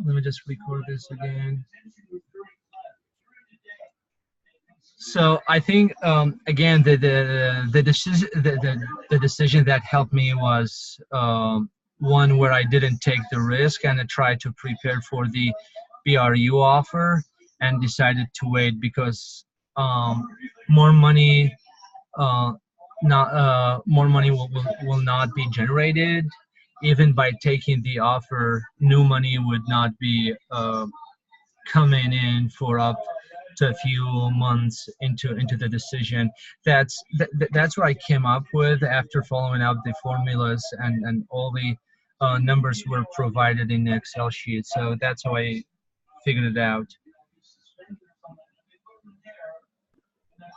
Let me just record this again. So I think again the decision that helped me was one where I didn't take the risk and I tried to prepare for the BRU offer and decided to wait because more money not more money will not be generated. Even by taking the offer, new money would not be coming in for up to a few months into the decision. That's what I came up with after following up the formulas and all the numbers were provided in the Excel sheet. So that's how I figured it out.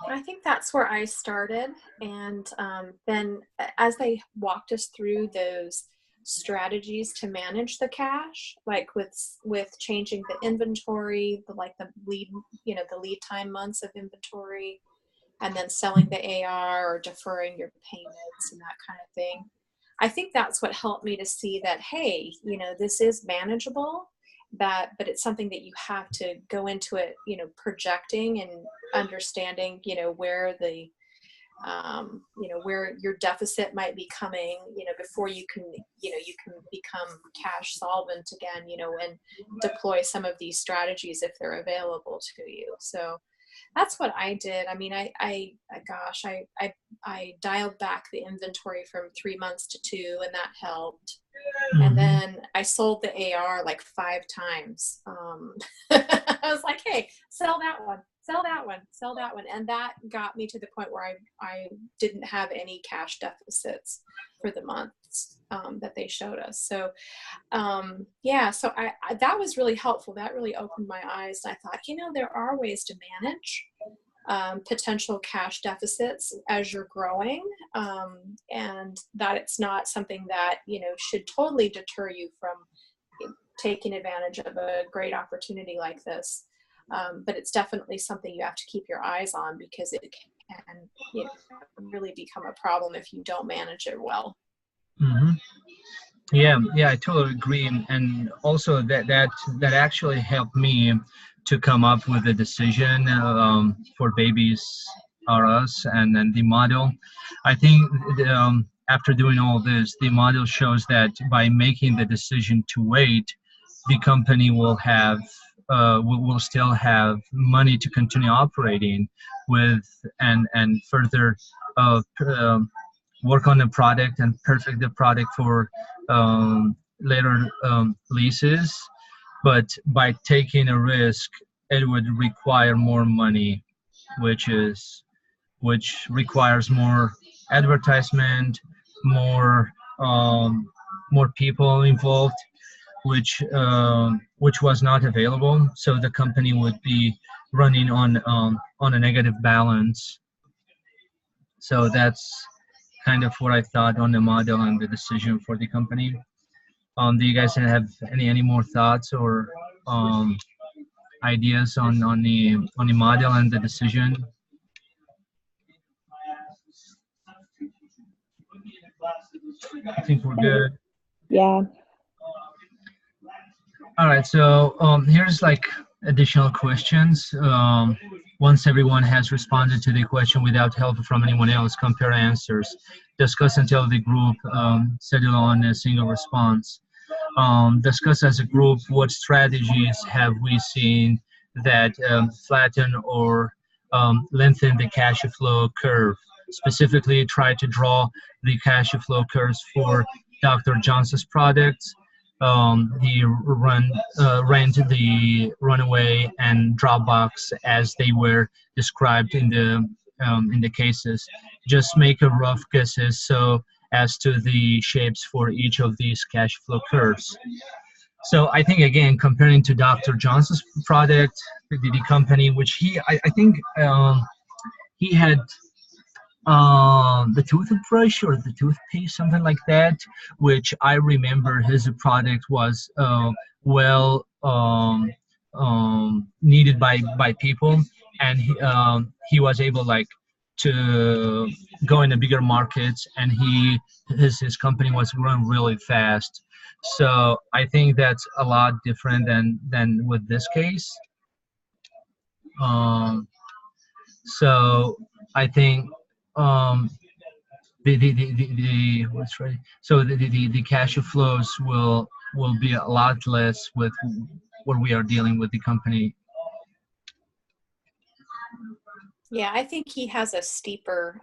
I think that's where I started. And then as they walked us through those strategies to manage the cash, like with changing the inventory, the lead, the lead time months of inventory, and then selling the AR or deferring your payments and that kind of thing. I think that's what helped me to see that, hey, this is manageable, but it's something that you have to go into it, projecting and understanding, where the, where your deficit might be coming, before you can become cash solvent again, and deploy some of these strategies if they're available to you. So that's what I did. I mean, I dialed back the inventory from 3 months to 2, and that helped. And then I sold the AR like 5 times. I was like, hey, sell that one, sell that one, sell that one. And that got me to the point where I didn't have any cash deficits for the months that they showed us. So yeah, so I that was really helpful. That really opened my eyes. I thought, there are ways to manage potential cash deficits as you're growing, and that it's not something that should totally deter you from taking advantage of a great opportunity like this, but it's definitely something you have to keep your eyes on, because it can really become a problem if you don't manage it well. Yeah, I totally agree, and also that actually helped me to come up with a decision for Babies R Us and then the model. I think after doing all this, the model shows that by making the decision to wait, the company will have will still have money to continue operating with and further work on the product and perfect the product for later leases. But by taking a risk, it would require more money, which requires more advertisement, more people involved, which was not available. So the company would be running on a negative balance. So that's kind of what I thought on the model and the decision for the company. Do you guys have any more thoughts or ideas on the model and the decision? I think we're good. Yeah. All right. So here's like additional questions. Once everyone has responded to the question without help from anyone else, compare answers. Discuss until the group settle on a single response. Discuss as a group what strategies have we seen that flatten or lengthen the cash flow curve. Specifically, try to draw the cash flow curves for Dr. Johnson's products. He rent the Runway and Dropbox as they were described in the cases. Just make a rough guesses so as to the shapes for each of these cash flow curves. So I think again, comparing to Dr. Johnson's product, the company which I think he had the toothbrush or the toothpaste, something like that, which I remember his product was needed by people, and he was able like to go into bigger markets, and his company was growing really fast. So I think that's a lot different than with this case. Um, so I think um, the what's right. So the cash flows will be a lot less with what we are dealing with the company. Yeah, I think he has a steeper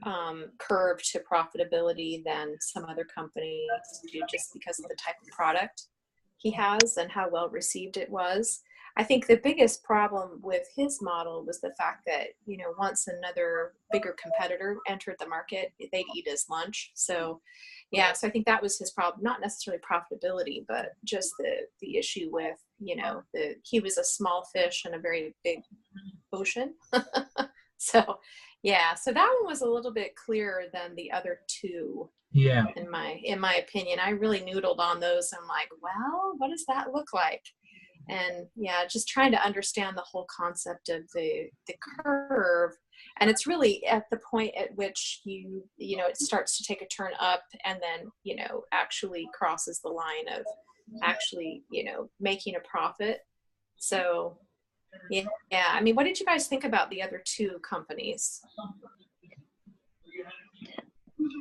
curve to profitability than some other companies do, just because of the type of product he has and how well received it was. I think the biggest problem with his model was the fact that, once another bigger competitor entered the market, they'd eat his lunch. So, yeah, so I think that was his problem, not necessarily profitability, but just the issue with, he was a small fish in a very big ocean. So, yeah, so that one was a little bit clearer than the other two. Yeah. In my opinion, I really noodled on those. I'm like, well, what does that look like? And yeah, just trying to understand the whole concept of the curve. And it's really at the point at which it starts to take a turn up and then, actually crosses the line of actually, making a profit. So yeah. I mean, what did you guys think about the other two companies?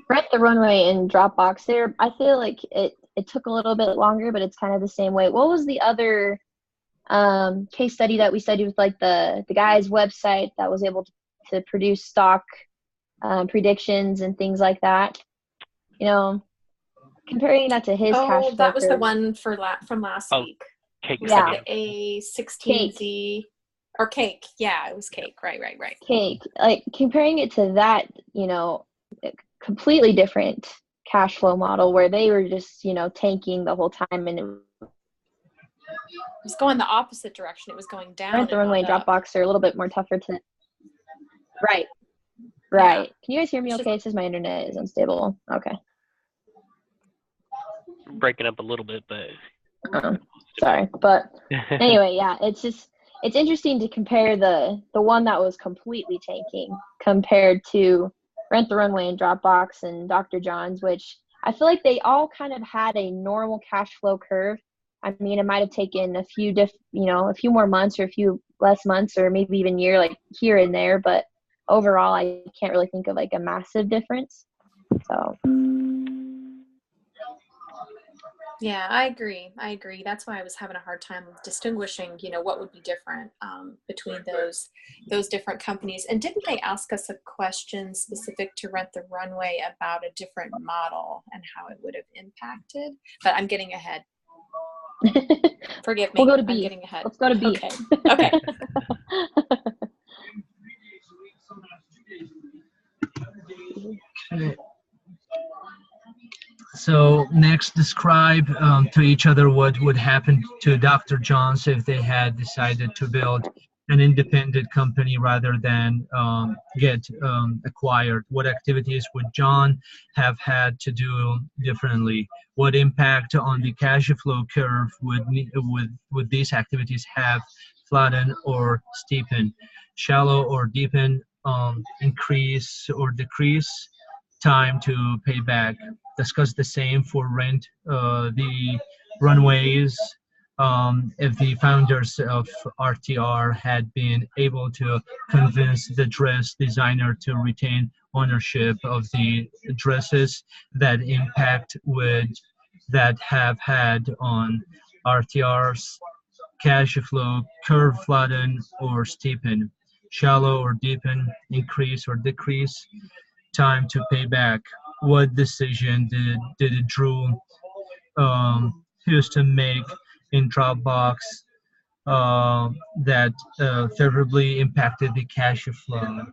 Rent the Runway and Dropbox there, I feel like it took a little bit longer, but it's kind of the same way. What was the other case study that we studied with, like the guy's website that was able to produce stock predictions and things like that? Comparing that to his cash flow. That was the one from last week. Cake. Was it the A16Z or Cake? Yeah, it was Cake. Right. Cake. Like comparing it to that, completely different cash flow model where they were just, tanking the whole time, and it was going the opposite direction. It was going down. Rent the Runway, Dropbox are a little bit more tougher to. Right. Yeah. Can you guys hear me okay? It says my internet is unstable. Okay. Breaking up a little bit, but sorry. But anyway, yeah, it's interesting to compare the one that was completely tanking compared to Rent the Runway and Dropbox and Dr. John's, which I feel like they all kind of had a normal cash flow curve. I mean, it might have taken a few more months or a few less months or maybe even year, like here and there, but overall I can't really think of like a massive difference. So yeah, I agree. That's why I was having a hard time distinguishing, what would be different between those different companies. And didn't they ask us a question specific to Rent the Runway about a different model and how it would have impacted? But I'm getting ahead. Forgive me. We'll go to B. I'm getting ahead. Let's go to B. Okay. So next, describe to each other what would happen to Dr. John's if they had decided to build an independent company rather than get acquired. What activities would John have had to do differently? What impact on the cash flow curve would these activities have? Flatten or steepen? Shallow or deepen? Increase or decrease time to pay back? Discuss the same for Rent the Runways. If the founders of RTR had been able to convince the dress designer to retain ownership of the dresses, that impact would that have had on RTR's cash flow curve? Flatten or steepen? Shallow or deepen? Increase or decrease time to pay back? What decision did Drew Houston make in Dropbox that favorably impacted the cash flow?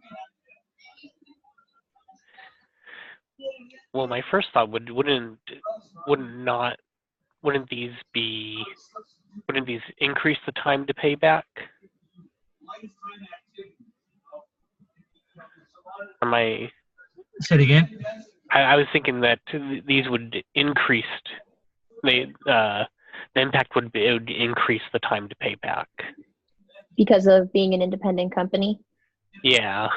Well, my first thought wouldn't these increase the time to pay back? Say it again. I was thinking that these would increase the impact would increase the time to pay back because of being an independent company. Yeah.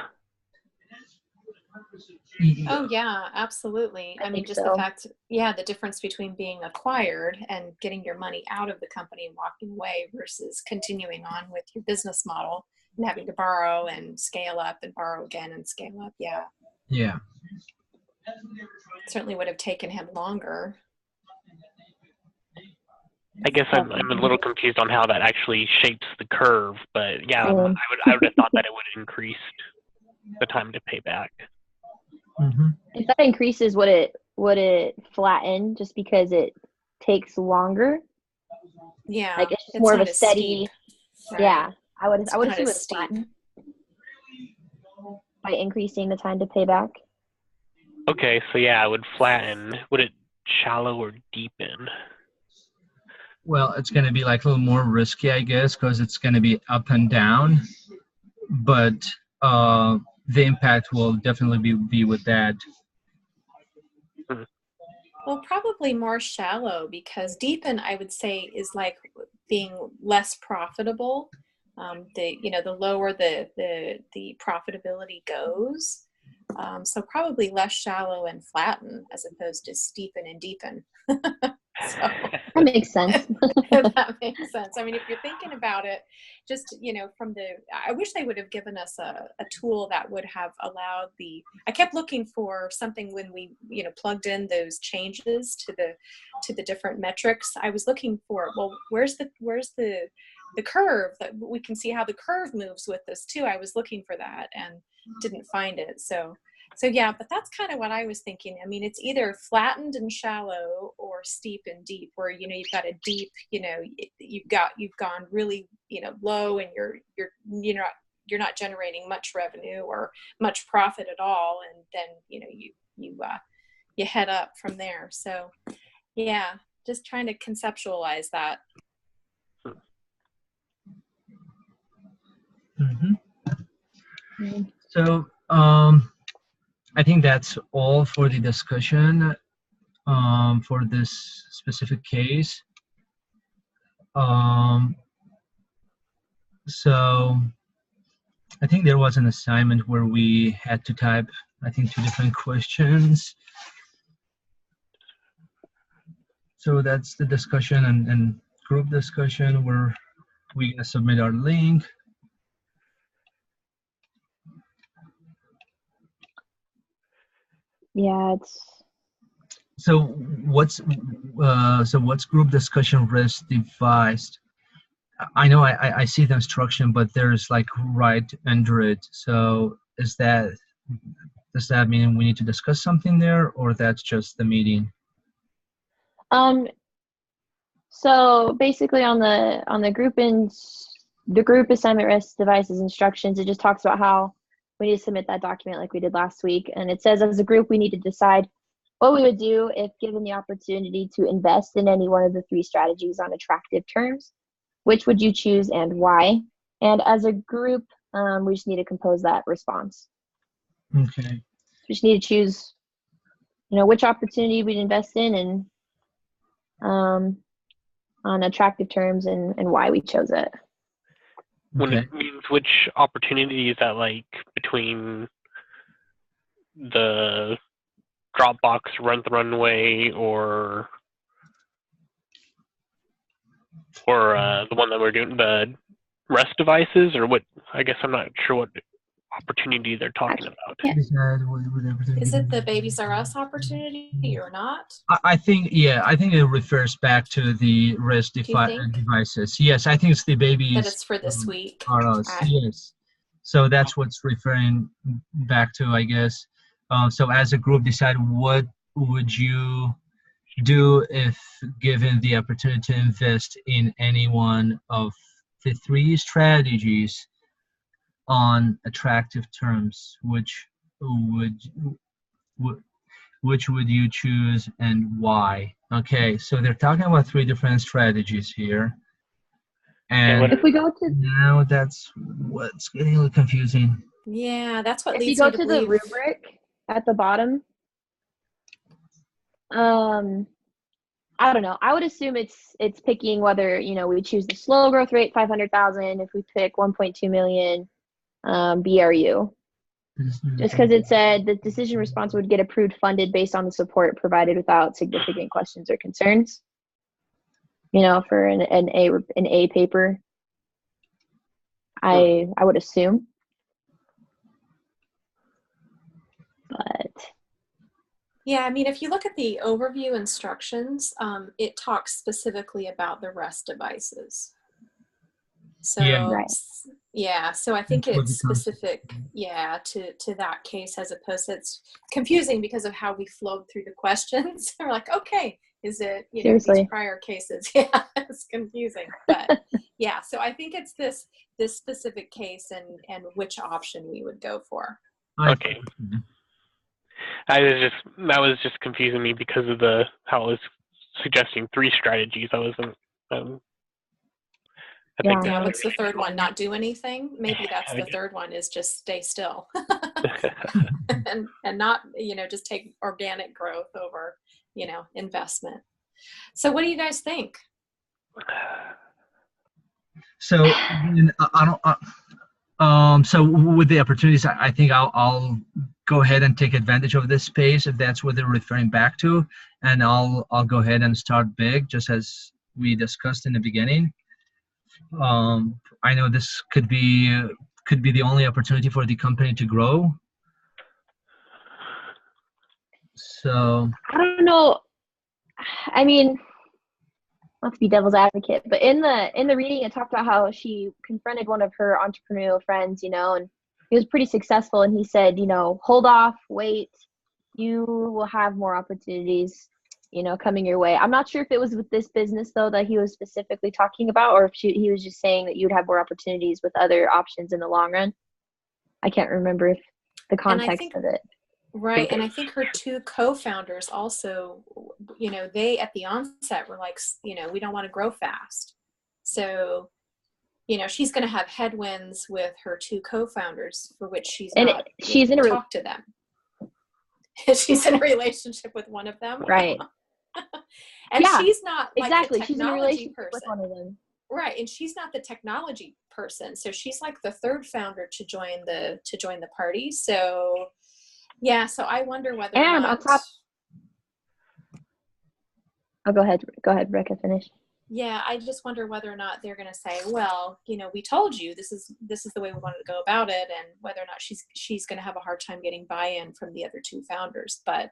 Oh yeah, absolutely. I I mean, think just the so. fact, yeah, the difference between being acquired and getting your money out of the company and walking away versus continuing on with your business model and having to borrow and scale up and borrow again and scale up. Yeah, Yeah. certainly would have taken him longer. I guess I'm a little Definitely. confused on how that actually shapes the curve, but yeah, Same. I would have thought that it would have increased the time to pay back. Hmm. If that increases, would it flatten just because it takes longer? Yeah, Like it's just it's more of a not as steep, steady. right? Yeah, It's I would not assume as it would steep. flatten by increasing the time to pay back. Okay, so yeah, it would flatten. Would it shallow or deepen? Well, it's going to be like a little more risky, I guess, because it's going to be up and down, but uh, the impact will definitely be with that. Hmm. Well, probably more shallow because deepen, I would say, is like being less profitable. The lower the profitability goes. So probably less shallow and flatten as opposed to steepen and deepen. So That makes sense. if that makes sense. I mean, if you're thinking about it, just, I wish they would have given us a tool that would have allowed I kept looking for something when we, plugged in those changes to the different metrics. I was looking for, well, where's the curve that we can see how the curve moves with this too. I was looking for that and didn't find it. So yeah, but that's kind of what I was thinking. I mean, it's either flattened and shallow or steep and deep, where you've got a deep, you've gone really, low, and you're not generating much revenue or much profit at all, and then you head up from there. So yeah, just trying to conceptualize that. Hmm. Mm. So I think that's all for the discussion for this specific case. Um, so I think there was an assignment where we had to type, I think, 2 different questions. So that's the discussion and group discussion where we're gonna submit our link. Yeah, it's So what's group discussion risk devised? I know I see the instruction, but there's like right under it. So does that mean we need to discuss something there, or that's just the meeting? um so basically on the group assignment risk devices instructions, it just talks about how we need to submit that document like we did last week. And it says as a group we need to decide what we would do if given the opportunity to invest in any one of the 3 strategies on attractive terms. Which would you choose and why? And as a group, we just need to compose that response. Okay. We just need to choose, which opportunity we'd invest in and on attractive terms and why we chose it. When Okay. it means which opportunity is that, like between the Dropbox, Rent the Runway, or the one that we're doing, the REST devices, or what? I guess I'm not sure what opportunity they're talking about. Yeah. Is it the Babies R Us opportunity or not? I think, yeah, I think it refers back to the REST Do you think devices. Yes, I think it's the that babies it's for this week? are us. Yes. So that's what's referring back to, I guess. So as a group, decide what would you do if given the opportunity to invest in any one of the 3 strategies on attractive terms, would would which would you choose and why? Okay, so they're talking about 3 different strategies here, and If we go to now that's what's getting a little confusing. Yeah, that's what if you leads go me to to the believe. rubric at the bottom, I don't know. I would assume it's picking whether we choose the slow growth rate 500,000, if we pick 1.2 million BRU. Just because it said the decision response would get approved funded based on the support provided without significant questions or concerns. For an A paper, I would assume. But yeah, I mean, if you look at the overview instructions, it talks specifically about the REST devices. So Yeah. Right. yeah, so I think That's what it's becomes- specific, to that case, as opposed to, it's confusing because of how we flowed through the questions. We're like, okay, is it, Seriously. these prior cases? Yeah, it's confusing. But yeah, so I think it's this specific case and which option we would go for. Okay. That was just confusing me because of how it was suggesting 3 strategies. I wasn't. I think Yeah, that's what's the third one? Not do anything? Maybe that's the third one, is just stay still. and not, just take organic growth over, investment. So what do you guys think? So I don't. So with the opportunities, I think I'll go ahead and take advantage of this space if that's what they're referring back to, and I'll go ahead and start big, just as we discussed in the beginning. I know this could be the only opportunity for the company to grow. So I don't know. I mean, not to be devil's advocate, but in the reading, it talked about how she confronted one of her entrepreneurial friends, and he was pretty successful, and he said, hold off, wait, you will have more opportunities, coming your way. I'm not sure if it was with this business though that he was specifically talking about, or if he was just saying that you'd have more opportunities with other options in the long run. I can't remember if the context of it. Right. And I think her 2 co-founders also, they at the onset were like, we don't want to grow fast. So, she's going to have headwinds with her 2 co-founders, for which she's not talk to them. She's in a relationship with one of them. Right. And she's not like exactly. the She's in a technology relationship person. with one of them. Right. And she's not the technology person. So she's like the 3rd founder to join the party. So yeah, so I wonder whether or not. Oh, go ahead, Rebecca, finish. Yeah, I just wonder whether or not they're going to say, well, we told you this is the way we wanted to go about it, and whether or not she's going to have a hard time getting buy-in from the other 2 founders. But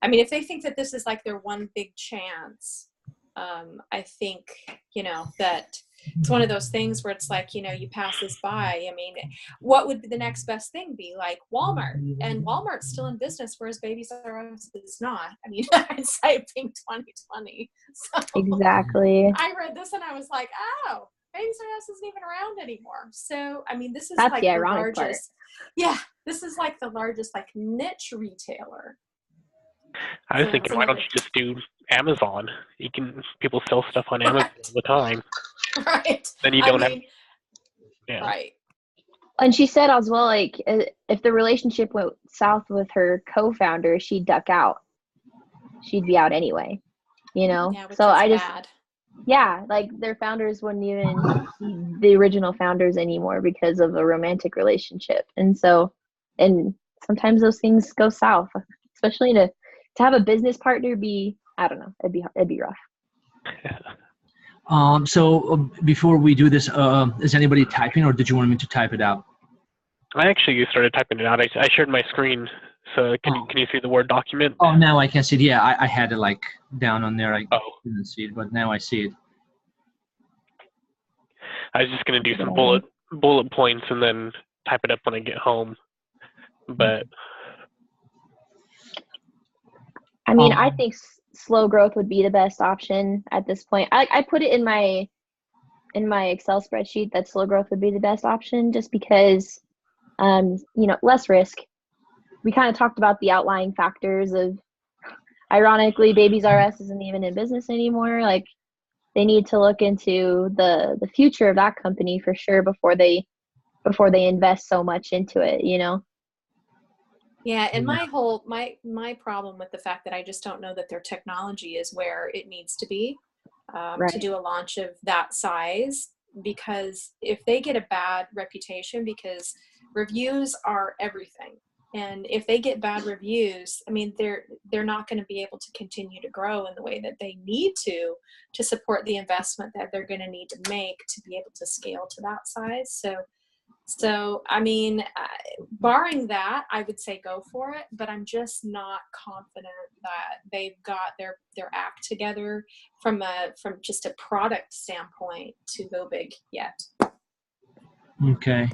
I mean, if they think that this is like their one big chance, I think, that it's one of those things where it's like, you pass this by. I mean, what would the next best thing be? Like Walmart, and Walmart's still in business, whereas Babies R Us is not. I mean, hindsight being 2020. So Exactly. I read this and I was like, oh, Babies R Us isn't even around anymore. So, I mean, this is That's like the the ironic largest. Yeah, this is like the largest like niche retailer. I was thinking, why don't you just do Amazon? People sell stuff on Amazon all the time. Right. Then you don't have. Yeah. Right. And she said as well, like, if the relationship went south with her co-founder, she'd duck out. She'd be out anyway, Yeah, so I just bad. Yeah, like their founders wouldn't even be the original founders anymore because of a romantic relationship. And sometimes those things go south, especially to have a business partner be, I don't know, it'd be rough. So before we do this, is anybody typing, or did you want me to type it out? I actually started typing it out. I shared my screen, so can you see the Word document? Oh, now I can see it. Yeah, I had it like down on there. I didn't see it, but now I see it. I was just gonna do some bullet points and then type it up when I get home. But I mean, I think slow growth would be the best option at this point. I put it in my Excel spreadsheet that slow growth would be the best option, just because, less risk. We kind of talked about the outlying factors of, ironically, Babies R Us isn't even in business anymore. Like, they need to look into the future of that company for sure before they invest so much into it, Yeah, and my problem with the fact that I just don't know that their technology is where it needs to be to do a launch of that size, because if they get a bad reputation because reviews are everything. And if they get bad reviews, I mean, they're not going to be able to continue to grow in the way that they need to support the investment that they're going to need to make to be able to scale to that size. So I mean, barring that, I would say go for it, but I'm just not confident that they've got their act together from just a product standpoint to go big yet. Okay.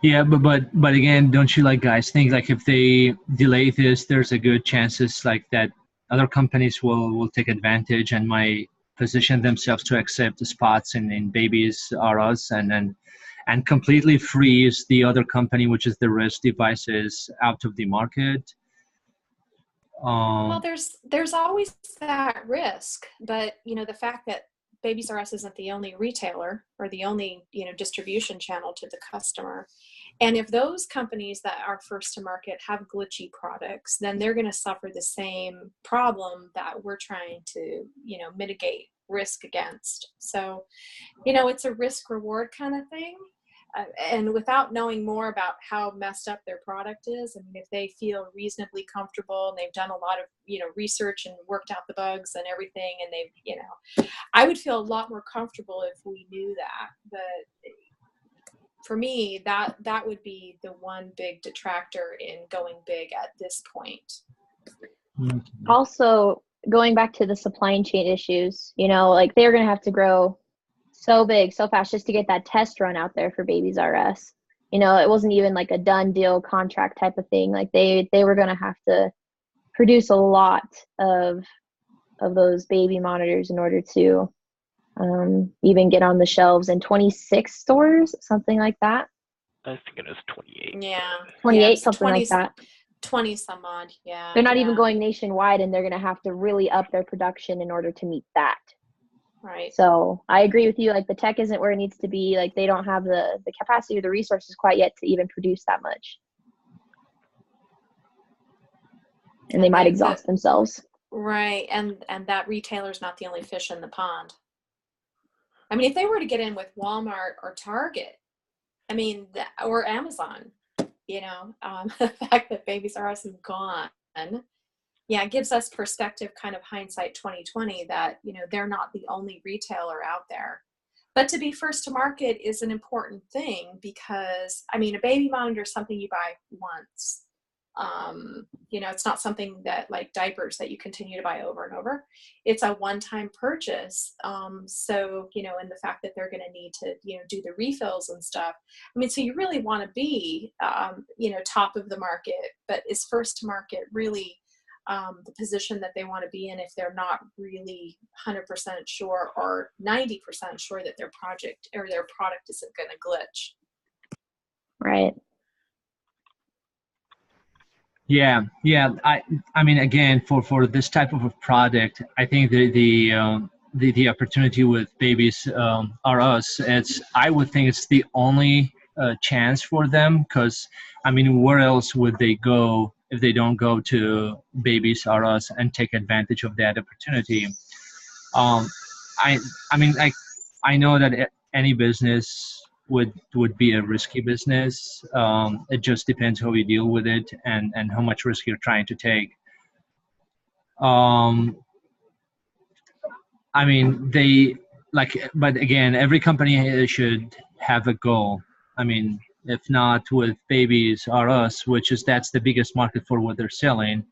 Yeah, but again, don't you guys think if they delay this, there's a good chances that other companies will take advantage and might position themselves to accept the spots in Babies R Us and completely freeze the other company, which is the Rest devices, out of the market. Well, there's always that risk, but the fact that Babies R Us isn't the only retailer or the only distribution channel to the customer, and if those companies that are first to market have glitchy products, then they're going to suffer the same problem that we're trying to mitigate risk against. So it's a risk reward kind of thing. And without knowing more about how messed up their product is, I mean, if they feel reasonably comfortable and they've done a lot of, research and worked out the bugs and everything, and they've, I would feel a lot more comfortable if we knew that. But for me, that would be the one big detractor in going big at this point. Also, going back to the supply chain issues, they're going to have to grow so big, so fast just to get that test run out there for Babies R Us. It wasn't even a done deal contract type of thing. They were going to have to produce a lot of those baby monitors in order to even get on the shelves in 26 stores, something like that. I think it is 28. Yeah. 28, something like that. 20 some odd, yeah. They're not even going nationwide, and they're going to have to really up their production in order to meet that. Right. So I agree with you. The tech isn't where it needs to be. They don't have the capacity or the resources quite yet to even produce that much. And they might exhaust themselves. Right. And that retailer's not the only fish in the pond. I mean, if they were to get in with Walmart or Target, I mean, or Amazon, the fact that Babies R Us is gone, it gives us perspective, kind of hindsight 2020, that, they're not the only retailer out there. But to be first to market is an important thing because, I mean, a baby monitor is something you buy once. It's not something that like diapers that you continue to buy over and over. It's a one-time purchase. So, and the fact that they're going to need to, do the refills and stuff. I mean, so you really want to be, top of the market, but is first to market really the position that they want to be in if they're not really 100% sure or 90% sure that their project or their product isn't going to glitch. Right. Yeah. I mean, again, for this type of a product, I think the opportunity with Babies R Us, I would think it's the only chance for them, because I mean, where else would they go if they don't go to Babies R Us and take advantage of that opportunity? I mean, I know that any business would be a risky business. It just depends how you deal with it and how much risk you're trying to take. I mean, but again, every company should have a goal. I mean, if not with Babies R Us, that's the biggest market for what they're selling.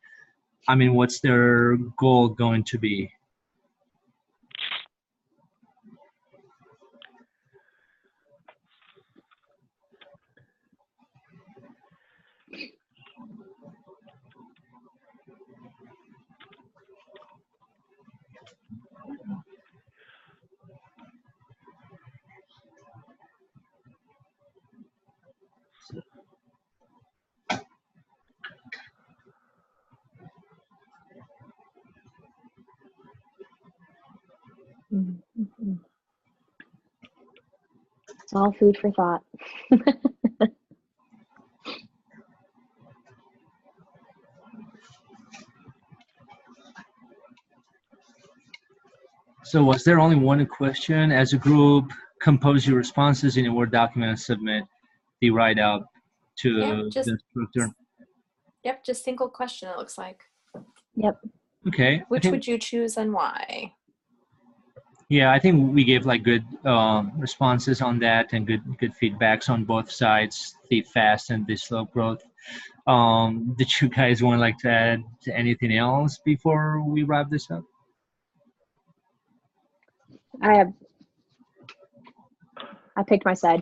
I mean, what's their goal going to be? Mm-hmm. It's all food for thought. So was there only one question? As a group, compose your responses in a Word document and submit the write-up to Yeah, just- the structure. Yep, just single question, it looks like. Yep. Okay. I Which think- would you choose and why? Yeah, I think we gave like good responses on that and good feedbacks on both sides, the fast and the slow growth. Did you guys want like to add anything else before we wrap this up? I picked my side.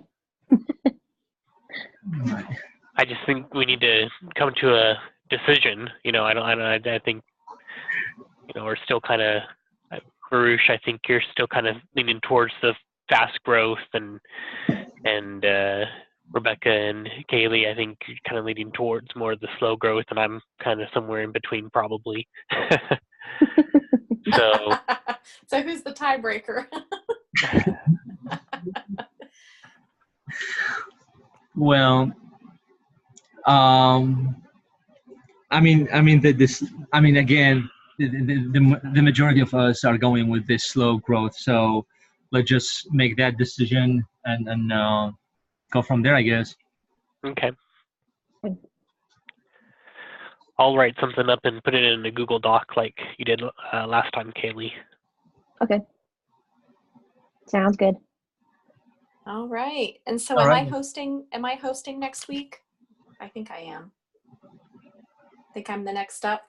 Right. I just think we need to come to a decision. I think, we're still kind of, Baruch, I think you're still kind of leaning towards the fast growth, and Rebecca and Kaylee, I think you're kind of leaning towards more of the slow growth, and I'm kind of somewhere in between probably. So So who's the tiebreaker? Well, again, the majority of us are going with this slow growth. So let's just make that decision and go from there, I guess. okay. I'll write something up and put it in a Google Doc like you did last time, Kaylee. Okay. Sounds good. All right. And so All am right. am I hosting next week? I think I am. I think I'm the next up.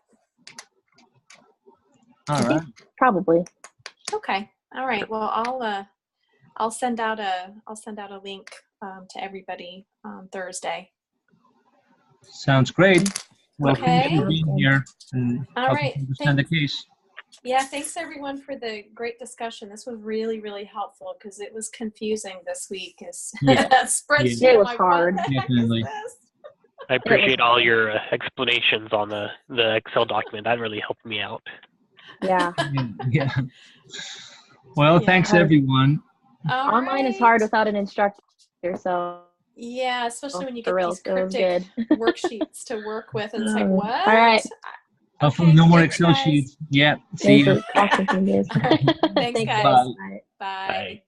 All right. Probably. Okay. All right. Well, I'll send out a link to everybody Thursday. Sounds great. Well, thanks Okay. for being here and All helping right. understand the case. Yeah, thanks everyone for the great discussion. This was really, really helpful because it was confusing this week. Yeah. Spreadsheet. Yeah. It was I'm like, hard. what the heck is Definitely. this? I appreciate all your explanations on the Excel document. That really helped me out. Yeah. Yeah. Well, Yeah. thanks everyone. All Online is right. hard without an instructor, so Yeah, especially when you for get real, these it was cryptic good. worksheets to work with, and it's like, All what? right. Hopefully, Okay, no more thanks, Excel guys. sheets. Yeah. See Thanks you. for talking to me. Thanks, guys. Bye. Bye. Bye.